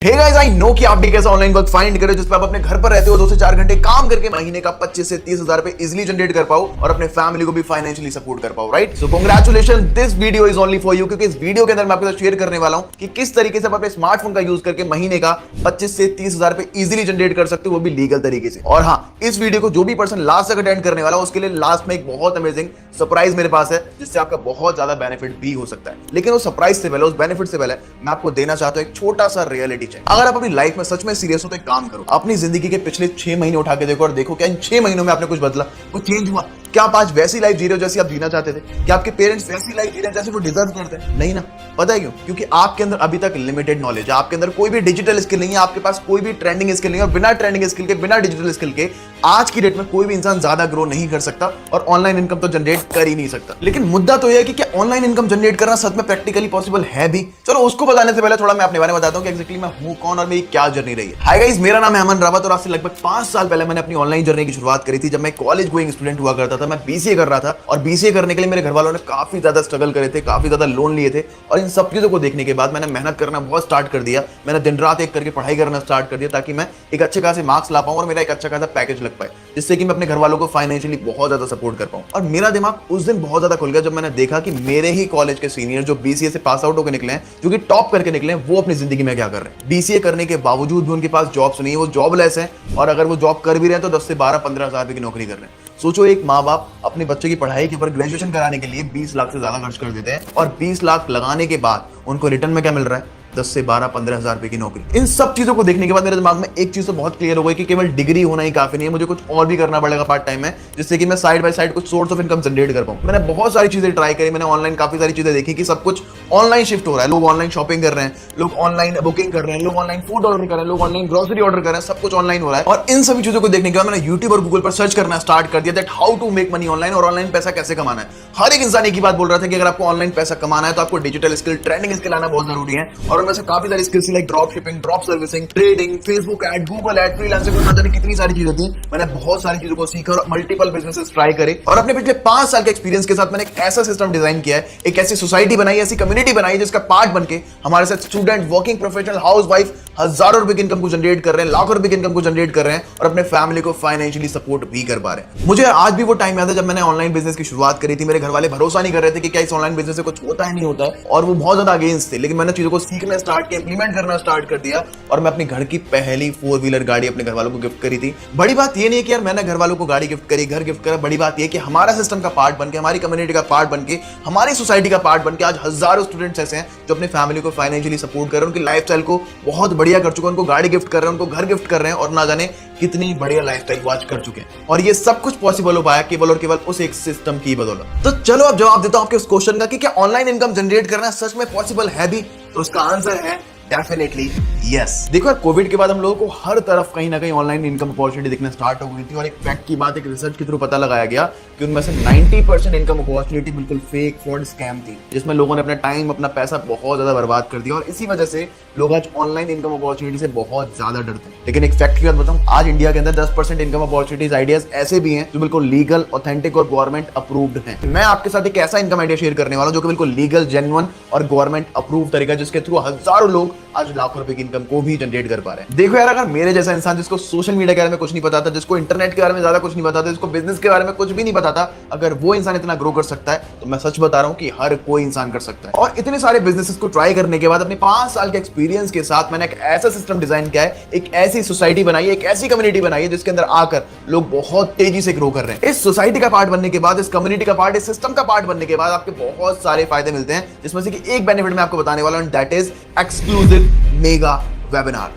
Hey guys, I know कि आप भी कैसा ऑनलाइन वर्क फाइंड करें जिसपे आप अपने घर पर रहते हो 2 से 4 घंटे काम करके महीने का 25 से 30 हजार रुपए इजिली जनरेट कर पाओ और अपने फैमिली को भी फाइनेंशियली सपोर्ट कर पाओ, right? So congratulation, this video is only for you, क्योंकि इस वीडियो के अंदर मैं आपके साथ शेयर करने वाला हूं कि किस तरीके से आप अपने स्मार्टफोन का यूज करके महीने का 25 से 30 हजार रुपए इजिली जनरेट कर सकते हो, वो भी लीगल तरीके से। और हाँ, इस वीडियो को जो भी पर्सन लास्ट तक अटेंड करने वाला उसके लिए लास्ट में एक बहुत अमेजिंग सरप्राइज मेरे पास है, जिससे आपका बहुत ज्यादा बेनिफिट भी हो सकता है। लेकिन उस सरप्राइज से पहले, उस बेनिफिट से पहले मैं आपको देना चाहता हूं एक छोटा सा रियलिटी चेक। अगर आप अपनी लाइफ में सच में सीरियस हो तो एक काम करो, अपनी जिंदगी के पिछले 6 महीने उठा के देखो और देखो क्या इन 6 महीनों में आपने कुछ बदला, कुछ चेंज हुआ? क्या आप आज वैसी लाइफ जी रहे हो जैसी आप जीना चाहते थे? क्या आपके पेरेंट्स वैसी लाइफ जी रहे हैं जैसे वो डिजर्व करते हैं? नहीं ना। पता है क्यों? क्योंकि आपके अंदर अभी तक लिमिटेड नॉलेज है, आपके अंदर कोई भी डिजिटल स्किल नहीं है, आपके पास कोई भी ट्रेंडिंग स्किल नहीं है, और बिना ट्रेंडिंग स्किल के, बिना डिजिटल स्किल के आज की डेट में कोई भी इंसान ज्यादा ग्रो नहीं कर सकता और ऑनलाइन इनकम तो जनरेट कर ही नहीं सकता। लेकिन मुद्दा तो यह है कि क्या ऑनलाइन इनकम जनरेट करना सच में प्रैक्टिकली पॉसिबल है भी? चलो उसको बताने से पहले थोड़ा मैं अपने बारे में बताता हूं कि एग्जैक्टली मैं हूं कौन और मेरी क्या जर्नी रही है। हाय गाइस, मेरा नाम है अमन रावत और आज से लगभग 5 साल पहले मैंने अपनी ऑनलाइन जर्नी की शुरुआत करी थी। जब मैं कॉलेज गोइंग स्टूडेंट हुआ करता था, मैं बीसीए कर रहा था और बीसीए करने के लिए मेरे घर वालों ने काफी ज्यादा स्ट्रगल करे थे, काफी ज्यादा लोन लिए थे। और इन सब चीजों को देखने के बाद मैंने मेहनत करना बहुत स्टार्ट कर दिया। मैंने दिन रात एक करके पढ़ाई करना स्टार्ट कर दिया ताकि मैं एक अच्छे खासे मार्क्स ला पाऊं और मेरा एक अच्छा खासा पैकेज लग पाए, जिससे कि मैं अपने घर वालों को फाइनेंशियली बहुत ज्यादा सपोर्ट कर पाऊं। और मेरा दिमाग उस दिन बहुत ज्यादा खुल गया जब मैंने देखा कि मेरे ही कॉलेज के सीनियर जो बीसीए से पास आउट होकर निकले हैं, जो कि टॉप करके निकले हैं, वो अपनी जिंदगी में क्या कर रहे हैं। बीसीए करने के बावजूद भी उनके पास जॉब्स नहीं है, वो जॉबलेस है, और अगर वो जॉब कर भी रहे हैं तो 10 से 12-15 हजार रुपए की नौकरी कर रहे हैं। सोचो, एक माँ बाप अपने बच्चे की पढ़ाई के ऊपर ग्रेजुएशन कराने के लिए 20 लाख से ज्यादा खर्च कर देते हैं, और 20 लाख लगाने के बाद उनको रिटर्न में क्या मिल रहा है? 10 से 12-15 हजार रुपए की नौकरी। इन सब चीजों को देखने के बाद मेरे दिमाग में एक चीज तो बहुत क्लियर हो गई कि केवल डिग्री होना ही काफी नहीं है, मुझे कुछ और भी करना पड़ेगा पार्ट टाइम में, जिससे कि मैं साइड बाय साइड कुछ सोर्स ऑफ इनकम जनरेट कर पाऊं। मैंने बहुत सारी चीजें ट्राई करी, मैंने ऑनलाइन काफी सारी चीजें देखी कि सब कुछ ऑनलाइन शिफ्ट हो रहा है। लोग ऑनलाइन शॉपिंग कर रहे हैं, लोग ऑनलाइन बुकिंग कर रहे हैं, लोग ऑनलाइन फूड ऑर्डर कर रहे हैं, लोग ऑनलाइन ग्रोसरी ऑर्डर कर रहे हैं, सब कुछ ऑनलाइन हो रहा है। और इन सभी चीजों को देखने के बाद मैंने यूट्यूब और गूगल पर सर्च करना स्टार्ट कर दिया that how to make money online, और ऑनलाइन पैसा कैसे कमाना है। हर एक इंसान एक ही बात बोल रहा था कि अगर आपको ऑनलाइन पैसा कमाना है तो आपको डिजिटल स्किल, ट्रेंडिंग स्किल आना बहुत जरूरी है। और उनमें से काफी सारी skills like drop shipping, drop servicing, trading, Facebook ad, Google ad, freelancing, ना जाने कितनी सारी चीजें थी। मैंने बहुत सारी चीजों को सीखा और मल्टीपल बिजनेसेस ट्राई करे, और अपने पिछले 5 साल के एक्सपीरियंस के साथ मैंने एक ऐसा सिस्टम डिजाइन किया है, एक ऐसी सोसाइटी बनाई, ऐसी कम्युनिटी बनाई जिसका पार्ट बनके हमारे साथ स्टूडेंट, वर्किंग प्रोफेशनल, हाउसवाइफ हजारों रुपए की इनकम को जनरेट कर रहे हैं, लाखों रुपए की इनकम को जनरेट कर रहे हैं और अपने फैमिली को फाइनेंशियली सपोर्ट भी कर पा रहे हैं। मुझे आज भी वो टाइम याद है जब मैंने ऑनलाइन बिजनेस की शुरुआत करी थी। मेरे घर वाले भरोसा नहीं कर रहे थे कि क्या इस ऑनलाइन बिजनेस से कुछ होता है, नहीं होता है, और वो बहुत ज्यादा अगेंस्ट थे। लेकिन मैंने चीजों को सीखना स्टार्ट किया, इंप्लीमेंट करना स्टार्ट कर दिया, और मैं अपने घर की पहली 4 व्हीलर गाड़ी अपने घर वालों को गिफ्ट करी थी। बड़ी बात ये नहीं है कि यार मैंने घर वालों को गाड़ी गिफ्ट करी, घर गिफ्ट करा। बड़ी बात ये कि हमारा सिस्टम का पार्ट बनके, हमारी कम्युनिटी का पार्ट बनके, हमारी सोसाइटी का पार्ट बनके आज हजारों स्टूडेंट्स ऐसे हैं जो अपने फैमिली को फाइनेंशियली सपोर्ट कर रहे हैं, उनकी लाइफस्टाइल को बहुत बढ़िया कर चुके हैं, उनको गाड़ी गिफ्ट कर रहे हैं, उनको घर गिफ्ट कर रहे हैं, और ना जाने कितनी बढ़िया लाइफस्टाइल वो आज कर चुके हैं। और ये सब कुछ पॉसिबल हो पाया केवल और केवल उस एक सिस्टम की बदौलत। तो चलो अब जवाब देता हूं आपके उस क्वेश्चन का कि क्या ऑनलाइन इनकम जनरेट करना सच में पॉसिबल है भी? तो उसका आंसर है डेफिनेटली यस। देखो यार, कोविड के बाद हम लोगों को हर तरफ कहीं ना कहीं ऑनलाइन इनकम अपॉर्चुनिटी दिखना स्टार्ट हो गई थी, और एक फैक्ट की बात, एक रिसर्च के थ्रू पता लगाया गया कि उनमें से 90% इनकम अपॉर्चुनिटी बिल्कुल फेक, फ्रॉड, स्कैम थी, जिसमें लोगों ने अपना टाइम, अपना पैसा बहुत ज्यादा बर्बाद कर दिया, और इसी वजह से लोग आज ऑनलाइन इनकम अपॉर्चुनिटी से बहुत ज्यादा डरते हैं। लेकिन एक फैक्ट की बात बताऊं, आज इंडिया के अंदर 10% इनकम अपॉर्चुनिटीज आइडियाज ऐसे भी हैं जो बिल्कुल लीगल, ऑथेंटिक और गवर्नमेंट अप्रूव्ड हैं। मैं आपके साथ एक ऐसा इनकम आइडिया शेयर करने वाला हूं जो कि बिल्कुल लीगल, जेन्युइन और गवर्नमेंट अप्रूव तरीका, जिसके थ्रू हजारों लोग आज लाखों रुपए की इनकम को भी जनरेट कर पा रहे हैं। देखो यार, अगर मेरे जैसा इंसान जिसको सोशल मीडिया के बारे में कुछ नहीं पता था, जिसको इंटरनेट के बारे में ज्यादा कुछ नहीं पता था, जिसको बिजनेस के बारे में कुछ भी नहीं पता था, अगर वो इंसान इतना ग्रो कर सकता है तो मैं सच बता रहा हूं कि हर कोई इंसान कर सकता है। और इतने सारे बिजनेसेस को ट्राई करने के बाद अपने 5 साल के एक्सपीरियंस के साथ मैंने एक ऐसा सिस्टम डिजाइन किया है, एक ऐसी सोसाइटी बनाई है, एक ऐसी कम्युनिटी बनाई है जिसके अंदर आकर लोग बहुत तेजी से ग्रो कर रहे हैं। इस सोसाइटी का पार्ट बनने के बाद, इस कम्युनिटी का पार्ट, इस सिस्टम का पार्ट बनने के बाद आपके बहुत सारे फायदे मिलते हैं, जिसमें से कि एक बेनिफिट मैं आपको बताने वाला हूं, that is exclusive mega webinar.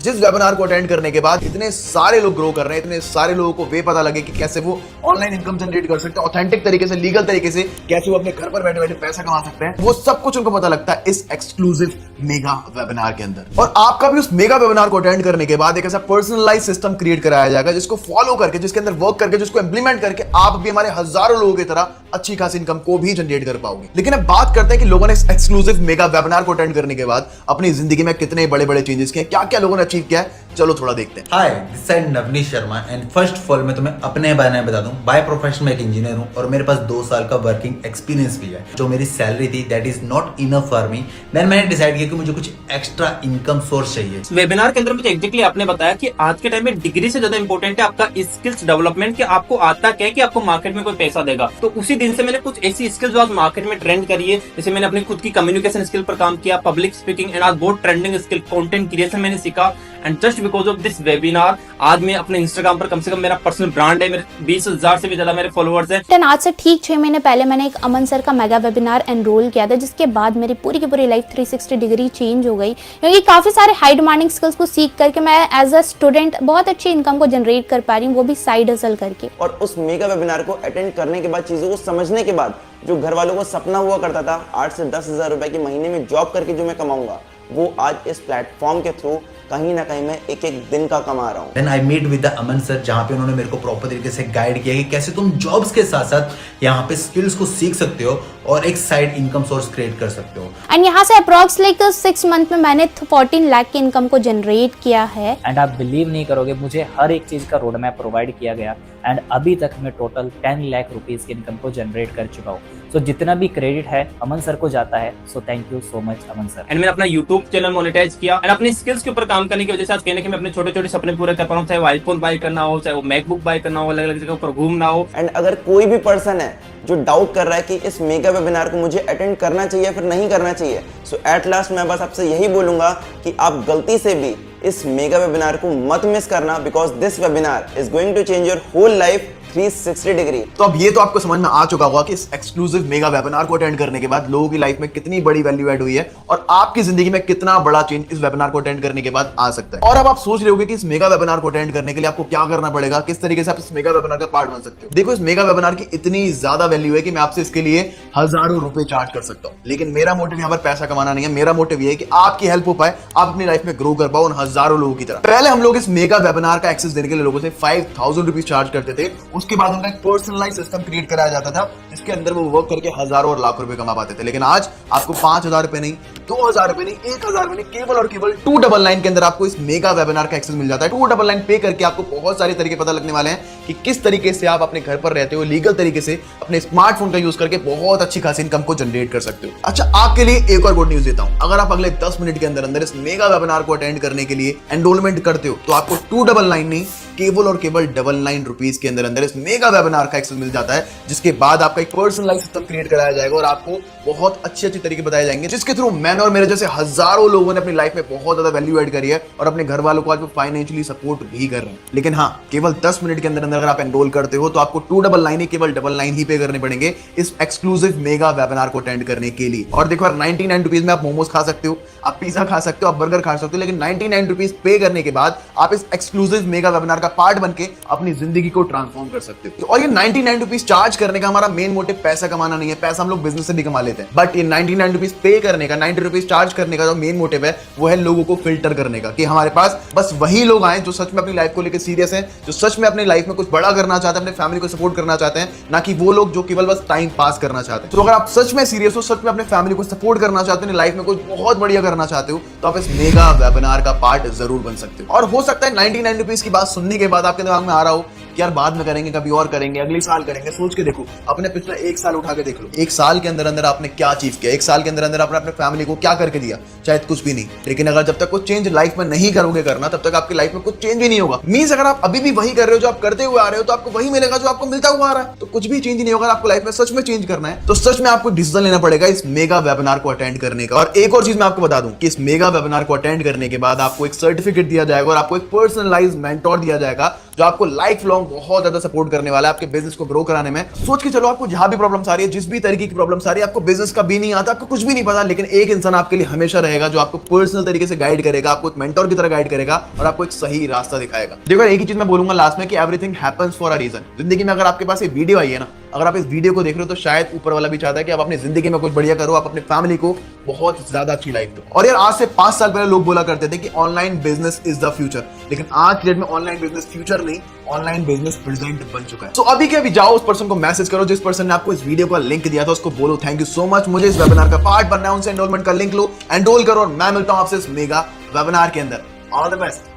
जिस वेबिनार को अटेंड करने के बाद इतने सारे लोग ग्रो कर रहे हैं, इतने सारे लोगों को वे पता लगे कि कैसे वो ऑनलाइन इनकम जनरेट कर सकते हैं, ऑथेंटिक तरीके से, लीगल तरीके से, कैसे वो अपने घर पर बैठे बैठे पैसा कमा सकते हैं, वो सब कुछ उनको पता लगता है इस एक्सक्लूसिव मेगा वेबिनार के अंदर। और आपका भी उस मेगा वेबिनार को अटेंड करने के बाद एक ऐसा पर्सनलाइज सिस्टम क्रिएट कराया जाएगा जिसको फॉलो करके, जिसके अंदर वर्क करके, जिसको इंप्लीमेंट करके आप भी हमारे हजारों लोगों की तरह अच्छी खासी इनकम को भी जनरेट कर पाओगे। लेकिन अब बात करते हैं कि लोगों ने इस एक्सक्लूसिव मेगा वेबिनार को अटेंड करने के बाद अपनी जिंदगी में कितने बड़े बड़े चेंजेस किए, क्या क्या लोगों ने अचीव किया है। चलो थोड़ा देखते हैं। Hi, this side Navneesh Sharma and first of all मैं तुम्हें अपने बारे में बता दूं। बाय प्रोफेशन में एक इंजीनियर हूं और मेरे पास 2 साल का वर्किंग एक्सपीरियंस भी है। जो मेरी सैलरी थी that is not enough for me, then मैंने डिसाइड किया कि मुझे कुछ एक्स्ट्रा इनकम सोर्स चाहिए। वेबिनार के अंदर मुझे एग्जैक्टली आपने बताया कि आज के टाइम में डिग्री से ज्यादा इंपॉर्टेंट है आपका स्किल्स डेवलपमेंट, कि आपको आता क्या है कि आपको मार्केट में कोई पैसा देगा। तो उसी दिन से मैंने कुछ ऐसी स्किल्स जो आज मार्केट में ट्रेंड करी है, जैसे मैंने अपनी खुद की कम्युनिकेशन स्किल पर काम किया, पब्लिक स्पीकिंग, एंड आज बहुत ट्रेंडिंग स्किल कंटेंट क्रिएशन मैंने सीखा। And just because of this webinar आज मैं अपने इंस्टाग्राम पर कम से कम मेरा पर्सनल ब्रांड है, मेरे 20,000 से भी ज्यादा मेरे फॉलोअर्स हैं। आज से ठीक 6 महीने पहले मैंने एक अमन सर का मेगा वेबिनार एनरोल किया था, जिसके बाद मेरी पूरी की पूरी लाइफ 360 डिग्री चेंज हो गई, क्योंकि काफी सारे हाई डिमांडिंग स्किल्स को सीख करके मैं एज अ स्टूडेंट बहुत अच्छी इनकम को जनरेट कर पा रही हूँ, वो भी साइड हसल करके। और उस मेगा वेबिनार को अटेंड करने के बाद, चीज़ों को समझने के बाद, जो घर वालों को सपना हुआ करता था 8 से 10,000 रुपए की महीने में जॉब करके जो मैं कमाऊंगा, वो आज इस प्लेटफॉर्म के थ्रू कहीं ना कहीं मैं एक एक दिन का कमा रहा हूँ। Then I meet with the Aman sir, जहाँ पे उन्होंने मेरे को प्रॉपर तरीके से गाइड किया कि कैसे तुम जॉब्स के साथ साथ यहाँ पे स्किल्स को सीख सकते हो और एक साइड इनकम सोर्स क्रिएट कर सकते हो। एंड यहाँ से अप्रॉक्स लाइक 6 मंथ में मैंने 14 लाख की इनकम को जनरेट किया है। एंड आप बिलीव नहीं करोगे, मुझे हर एक चीज का रोड मैप प्रोवाइड किया गया एंड अभी तक मैं टोटल 10 लाख रुपीस की इनकम को जनरेट कर चुका हूँ। सो जितना भी क्रेडिट है अमन सर को जाता है। So thank you so much Aman sir. And मैंने अपना यूट्यूब चैनल मोनेटाइज किया एंड अपनी स्किल्स के ऊपर काम करने की वजह से आज कहने के मैं अपने छोटे छोटे सपने पूरे कर पा रहा हूँ, चाहे वो आईफोन बाय करना हो, चाहे वो मैकबुक बाय करना हो, अलग अलग जगह पर घूमना हो। एंड अगर कोई भी पर्सन है जो डाउट कर रहा है कि इस मेगा वेबिनार को मुझे अटेंड करना चाहिए या फिर नहीं करना चाहिए, सो एट लास्ट मैं बस आपसे यही बोलूंगा कि आप गलती से भी इस मेगा वेबिनार को मत मिस करना, because this webinar is going to change your whole life 360 degree. तो अब ये तो आपको समझ में आ चुका होगा कि इस एक्सक्लूसिव मेगा वेबिनार को अटेंड करने के बाद लोगों की लाइफ में कितनी बड़ी वैल्यू ऐड हुई है और आपकी जिंदगी में कितना बड़ा चेंज इस वेबिनार को अटेंड करने के बाद आ सकता है। और अब आप सोच रहे होंगे कि इस मेगा वेबिनार को अटेंड करने के लिए आपको क्या करना पड़ेगा, किस तरीके से आप इस मेगा वेबिनार का पार्ट बन सकते हो। देखो, इस मेगा वेबिनार की इतनी ज्यादा वैल्यू है कि मैं आपसे इसके लिए हजारों रुपए चार्ज कर सकता हूं, लेकिन मेरा मोटिव यहाँ पर पैसा कमाना नहीं है। मेरा मोटिव ये है कि आपकी हेल्प हो पाए, आप अपनी लाइफ में ग्रो कर पाओ उन हजारों लोगों की तरह। पहले हम लोग इस मेगा वेबिनार का एक्सेस देने के लिए लोगों से 5,000 रुपीज चार्ज करते थे। उसके बाद उनका एक पर्सनलाइज्ड सिस्टम क्रिएट कराया जाता था, जिसके अंदर वो वर्क करके हजारों और लाखों रुपए कमा पाते थे। लेकिन आज आपको 5,000 रुपए नहीं, 2,000 रुपए नहीं, 1,000 रुपए नहीं, केवल और केवल 299 के अंदर आपको इस मेगा वेबिनार का एक्सेस मिल जाता है। 299 पे करके आपको बहुत सारे तरीके पता लगने वाले हैं कि किस तरीके से आप अपने घर पर रहते हो लीगल तरीके से अपने स्मार्टफोन का यूज करके बहुत अच्छी खासी इनकम को जनरेट कर सकते हो। अच्छा, आपके लिए एक और गुड न्यूज देता हूं। अगर आप अगले 10 मिनट के अंदर अंदर इस मेगा वेबिनार को अटेंड करने के लिए एनरोलमेंट करते हो तो आपको 299 नहीं, केवल और केवल 99 रुपीज के अंदर अंदर इस मेगा वेबिनार का एक्सेस मिल जाता है, जिसके बाद आपका एक पर्सनलाइज्ड सिस्टम क्रिएट कराया जाएगा और आपको बहुत अच्छे तरीके बताए जाएंगे, जिसके थ्रू मैंने और मेरे जैसे हजारों लोगों ने अपनी लाइफ में बहुत ज्यादा वैल्यू ऐड करी है और अपने घर वालों को आज वो फाइनेंशियली सपोर्ट भी कर रहे हैं। लेकिन हाँ, केवल 10 मिनट के अंदर अंदर अगर आप एनरोल करते हो तो आपको 299 ही, केवल 99 ही पे करने पड़ेंगे इस एक्सक्लूसिव मेगा वेबिनार को अटेंड करने के लिए। और देखो यार, 99 रुपीज में आप मोमोज खा सकते हो, आप पिज्जा खा सकते हो, आप बर्गर खा सकते हो, लेकिन 99 रुपीज पे करने के बाद आप इस एक्सक्लूसिव मेगा वेबिनार का पार्ट बनके अपनी जिंदगी को ट्रांसफॉर्म कर सकते हो। और ये 99 रुपीज चार्ज करने का हमारा मेन मोटिव पैसा कमाना नहीं है, पैसा हम लोग बिजनेस से भी कमा लेते हैं, बट ये 99 रुपीज पे करने का, 90 रुपीज चार्ज करने का जो मेन मोटिव है वो है लोगों को फिल्टर करने का, कि हमारे पास बस वही लोग आए जो सच में अपनी लाइफ को लेकर सीरियस हैं, जो सच में अपनी लाइफ में कुछ बड़ा करना चाहते हैं, अपने फैमिली को सपोर्ट करना चाहते हैं, ना कि वो लोग जो केवल बस टाइम पास करना चाहते हैं। तो अगर आप सच में सीरियस हो, सच में अपने फैमिली को सपोर्ट करना चाहते हो, लाइफ में कुछ बहुत बढ़िया करना चाहते हो, तो आप इस मेगा वेबिनार का पार्ट जरूर बन सकते हो। और हो सकता है 99 रुपीज की बात सुनने के बाद आपके दिमाग में आ रहा हो कि यार बाद में करेंगे, कभी और करेंगे, अगले साल करेंगे। सोच के देखो, अपने पिछला 1 साल उठा के देख लो, 1 साल के अंदर अंदर आपने क्या अचीव किया, 1 साल के अंदर अंदर आपने अपने फैमिली को क्या करके दिया, शायद कुछ भी नहीं। लेकिन अगर जब तक कुछ चेंज लाइफ में नहीं करोगे करना, तब तक आपकी लाइफ में कुछ चेंज भी नहीं होगा। मींस अगर आप अभी भी वही कर रहे हो जो आप करते हुए आ रहे हो, तो आपको वही मिलेगा जो आपको मिलता हुआ आ रहा है, तो कुछ भी चेंज नहीं होगा। आपको लाइफ में सच में चेंज करना है तो सच में आपको डिसीजन लेना पड़ेगा इस मेगा वेबिनार को अटेंड करने का। और एक और चीज मैं आपको बता दूं कि इस मेगा वेबिनार को अटेंड करने के बाद आपको एक सर्टिफिकेट दिया जाएगा और आपको एक पर्सनलाइज्ड मेंटोर दिया जाएगा जो आपको लाइफ लॉन्ग बहुत ज्यादा सपोर्ट करने वाला है आपके बिजनेस को ग्रो कराने में। सोच के चलो, आपको जहां भी प्रॉब्लम्स आ रही है, जिस भी तरीके की प्रॉब्लम्स आ रही है, आपको बिजनेस का भी नहीं आता, आपको कुछ भी नहीं पता, लेकिन एक इंसान आपके लिए हमेशा रहेगा जो आपको पर्सनल तरीके से गाइड करेगा, आपको एक मेंटोर की तरह गाइड करेगा और आपको एक सही रास्ता दिखाएगा। देखो, एक ही चीज मैं बोलूंगा लास्ट में कि everything happens for a reason. जिंदगी में अगर आपके पास ये वीडियो आई है ना, अगर आप इस वीडियो को देख रहे हो, तो शायद ऊपर वाला भी चाहता है कि आप अपनी जिंदगी में कुछ बढ़िया करो, आप अपनी फैमिली को बहुत ज्यादा अच्छी लाइफ दो। और यार, आज से 5 साल पहले लोग बोला करते थे कि online business is the future, लेकिन आज के डेट में ऑनलाइन बिजनेस फ्यूचर नहीं, ऑनलाइन बिजनेस प्रेजेंट बन चुका है। तो अभी के अभी जाओ, उस पर्सन को मैसेज करो जिस पर्सन ने आपको इस वीडियो का लिंक दिया था, उसको बोलो थैंक यू सो मच, मुझे इस वेबिनार का पार्ट बनना है, उनसे एनरोलमेंट का लिंक लो, एनरोल करो और मैं मिलता हूं आपसे इस मेगा वेबिनार के अंदर। All the best.